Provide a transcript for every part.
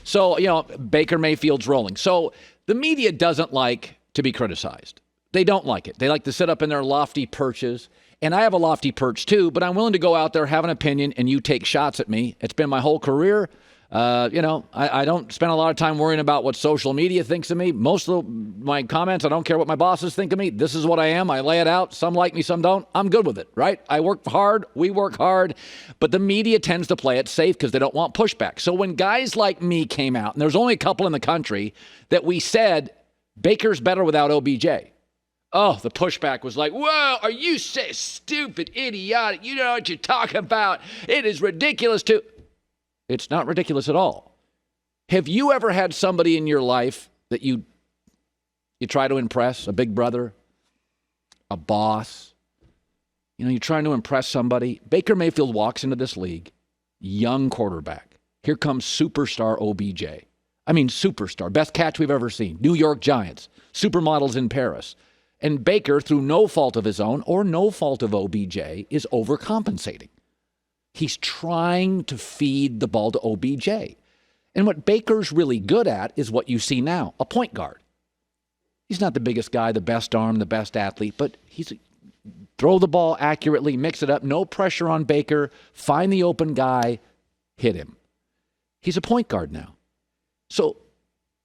So, Baker Mayfield's rolling. So the media doesn't like to be criticized. They don't like it. They like to sit up in their lofty perches. And I have a lofty perch too, but I'm willing to go out there, have an opinion, and you take shots at me. It's been my whole career. I don't spend a lot of time worrying about what social media thinks of me. Most of my comments, I don't care what my bosses think of me. This is what I am. I lay it out. Some like me, some don't. I'm good with it, right? I work hard. We work hard. But the media tends to play it safe because they don't want pushback. So when guys like me came out, and there's only a couple in the country that we said, Baker's better without OBJ. Oh, the pushback was like, whoa, are you so stupid, idiotic? You know what you're talking about. It is ridiculous to... It's not ridiculous at all. Have you ever had somebody in your life that you try to impress? A big brother? A boss? You're trying to impress somebody. Baker Mayfield walks into this league, young quarterback. Here comes superstar OBJ. I mean, superstar. Best catch we've ever seen. New York Giants. Supermodels in Paris. And Baker, through no fault of his own or no fault of OBJ, is overcompensating. He's trying to feed the ball to OBJ. And what Baker's really good at is what you see now, a point guard. He's not the biggest guy, the best arm, the best athlete, but he's throw the ball accurately, mix it up, no pressure on Baker, find the open guy, hit him. He's a point guard now. So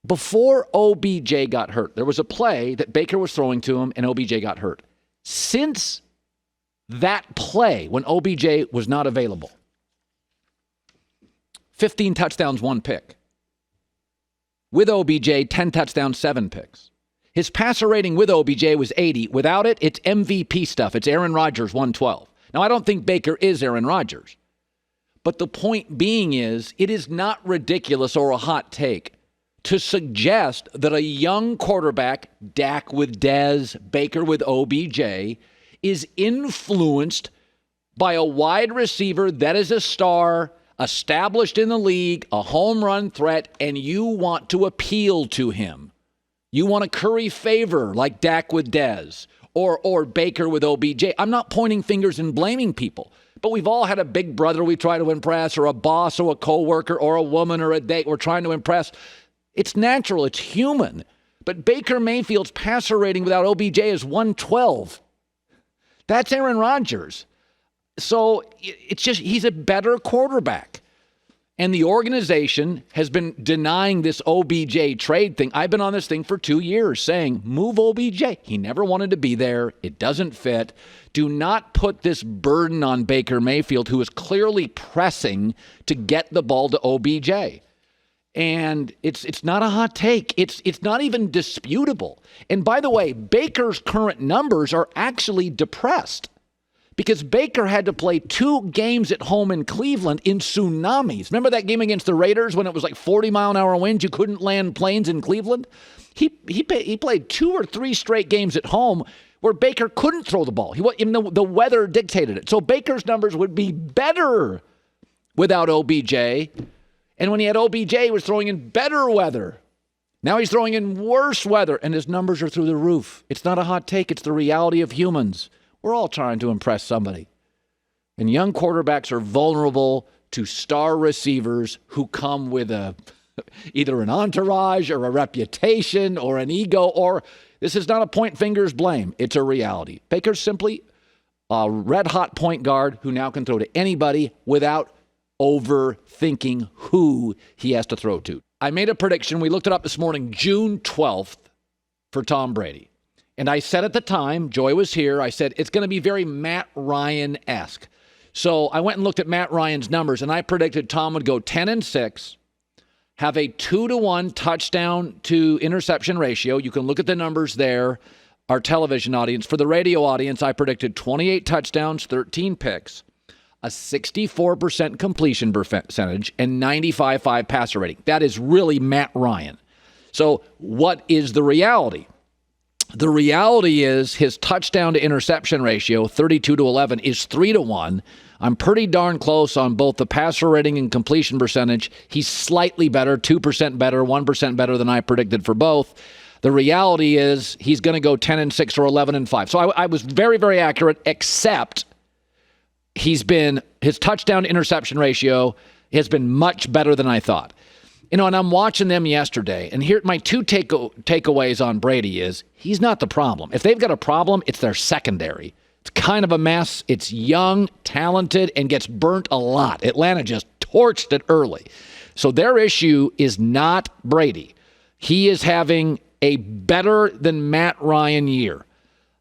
before OBJ got hurt, there was a play that Baker was throwing to him and OBJ got hurt. Since that play, when OBJ was not available, 15 touchdowns, 1 pick. With OBJ, 10 touchdowns, 7 picks. His passer rating with OBJ was 80. Without it, it's MVP stuff. It's Aaron Rodgers, 112. Now, I don't think Baker is Aaron Rodgers. But the point being is, it is not ridiculous or a hot take to suggest that a young quarterback, Dak with Dez, Baker with OBJ, is influenced by a wide receiver that is a star, established in the league, a home run threat, and you want to appeal to him. You want to curry favor like Dak with Dez or Baker with OBJ. I'm not pointing fingers and blaming people, but we've all had a big brother we try to impress, or a boss or a coworker or a woman or a date we're trying to impress. It's natural. It's human. But Baker Mayfield's passer rating without OBJ is 112. That's Aaron Rodgers. So it's just, he's a better quarterback. And the organization has been denying this OBJ trade thing. I've been on this thing for 2 years saying, move OBJ. He never wanted to be there. It doesn't fit. Do not put this burden on Baker Mayfield, who is clearly pressing to get the ball to OBJ. And it's not a hot take. It's not even disputable. And by the way, Baker's current numbers are actually depressed because Baker had to play 2 games at home in Cleveland in tsunamis. Remember that game against the Raiders when it was like 40-mile-an-hour winds? You couldn't land planes in Cleveland? He played 2 or 3 straight games at home where Baker couldn't throw the ball. Even though the weather dictated it. So Baker's numbers would be better without OBJ. And when he had OBJ, he was throwing in better weather. Now he's throwing in worse weather, and his numbers are through the roof. It's not a hot take. It's the reality of humans. We're all trying to impress somebody. And young quarterbacks are vulnerable to star receivers who come with either an entourage or a reputation or an ego, or this is not a point fingers blame. It's a reality. Baker's simply a red-hot point guard who now can throw to anybody without overthinking who he has to throw to. I made a prediction. We looked it up this morning, June 12th for Tom Brady. And I said at the time, Joy was here, I said it's going to be very Matt Ryan-esque. So I went and looked at Matt Ryan's numbers, and I predicted Tom would go 10-6, have a 2-to-1 touchdown to interception ratio. You can look at the numbers there, our television audience. For the radio audience, I predicted 28 touchdowns, 13 picks, a 64% completion percentage, and 95.5 passer rating. That is really Matt Ryan. So what is the reality? The reality is his touchdown to interception ratio, 32-11, is 3-1. I'm pretty darn close on both the passer rating and completion percentage. He's slightly better, 2% better, 1% better than I predicted for both. The reality is he's going to go 10-6 or 11-5. So I was very, very accurate, except his touchdown to interception ratio has been much better than I thought. And I'm watching them yesterday, and here my two takeaways on Brady is he's not the problem. If they've got a problem, it's their secondary. It's kind of a mess. It's young, talented, and gets burnt a lot. Atlanta just torched it early. So their issue is not Brady. He is having a better than Matt Ryan year.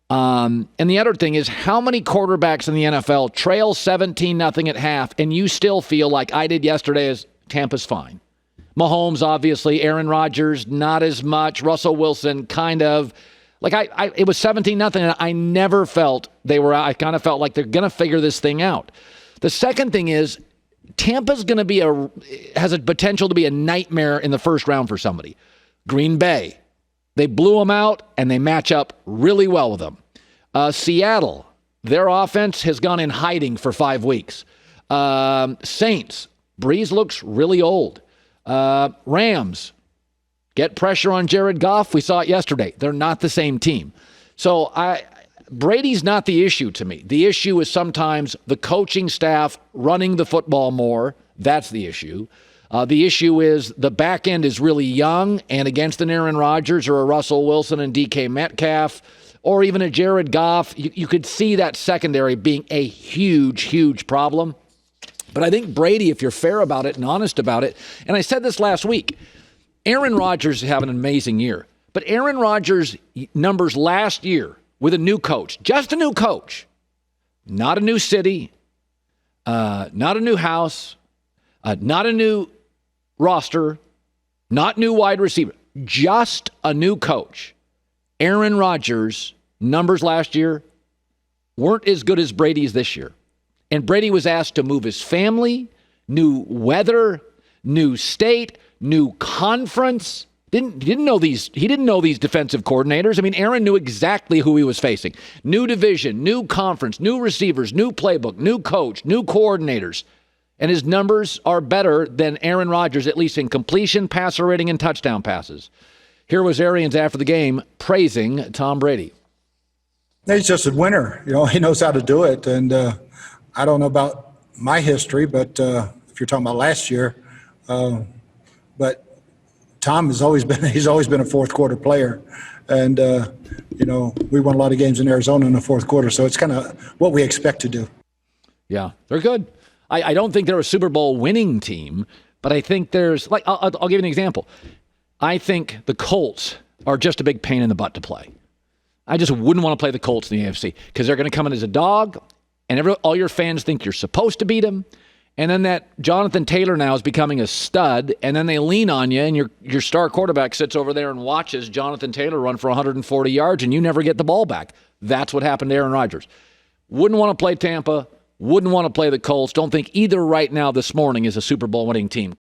And the other thing is, how many quarterbacks in the NFL trail 17-0 at half, and you still feel like I did yesterday as Tampa's fine? Mahomes, obviously. Aaron Rodgers, not as much. Russell Wilson, kind of. Like, it was 17-0, and I never felt they were out. I kind of felt like they're going to figure this thing out. The second thing is, Tampa's going to has a potential to be a nightmare in the first round for somebody. Green Bay. They blew them out, and they match up really well with them. Seattle. Their offense has gone in hiding for 5 weeks. Saints. Breeze looks really old. Rams, get pressure on Jared Goff. We saw it yesterday. They're not the same team. So Brady's not the issue to me. The issue is sometimes the coaching staff running the football more. That's the issue. The issue is the back end is really young, and against an Aaron Rodgers or a Russell Wilson and DK Metcalf or even a Jared Goff, you could see that secondary being a huge, huge problem. But I think Brady, if you're fair about it and honest about it, and I said this last week, Aaron Rodgers is having an amazing year. But Aaron Rodgers' numbers last year with a new coach, just a new coach, not a new city, not a new house, not a new roster, not new wide receiver, just a new coach. Aaron Rodgers' numbers last year weren't as good as Brady's this year. And Brady was asked to move his family, new weather, new state, new conference. He didn't know these defensive coordinators. I mean, Aaron knew exactly who he was facing. New division, new conference, new receivers, new playbook, new coach, new coordinators. And his numbers are better than Aaron Rodgers, at least in completion, passer rating, and touchdown passes. Here was Arians after the game praising Tom Brady. He's just a winner. He knows how to do it. And I don't know about my history, but if you're talking about last year, but Tom he's always been a fourth quarter player. And, we won a lot of games in Arizona in the fourth quarter. So it's kind of what we expect to do. Yeah, they're good. I don't think they're a Super Bowl winning team, but I think there's, like, I'll give you an example. I think the Colts are just a big pain in the butt to play. I just wouldn't want to play the Colts in the AFC because they're going to come in as a dog, and all your fans think you're supposed to beat them. And then that Jonathan Taylor now is becoming a stud, and then they lean on you, and your star quarterback sits over there and watches Jonathan Taylor run for 140 yards, and you never get the ball back. That's what happened to Aaron Rodgers. Wouldn't want to play Tampa. Wouldn't want to play the Colts. Don't think either right now this morning is a Super Bowl winning team.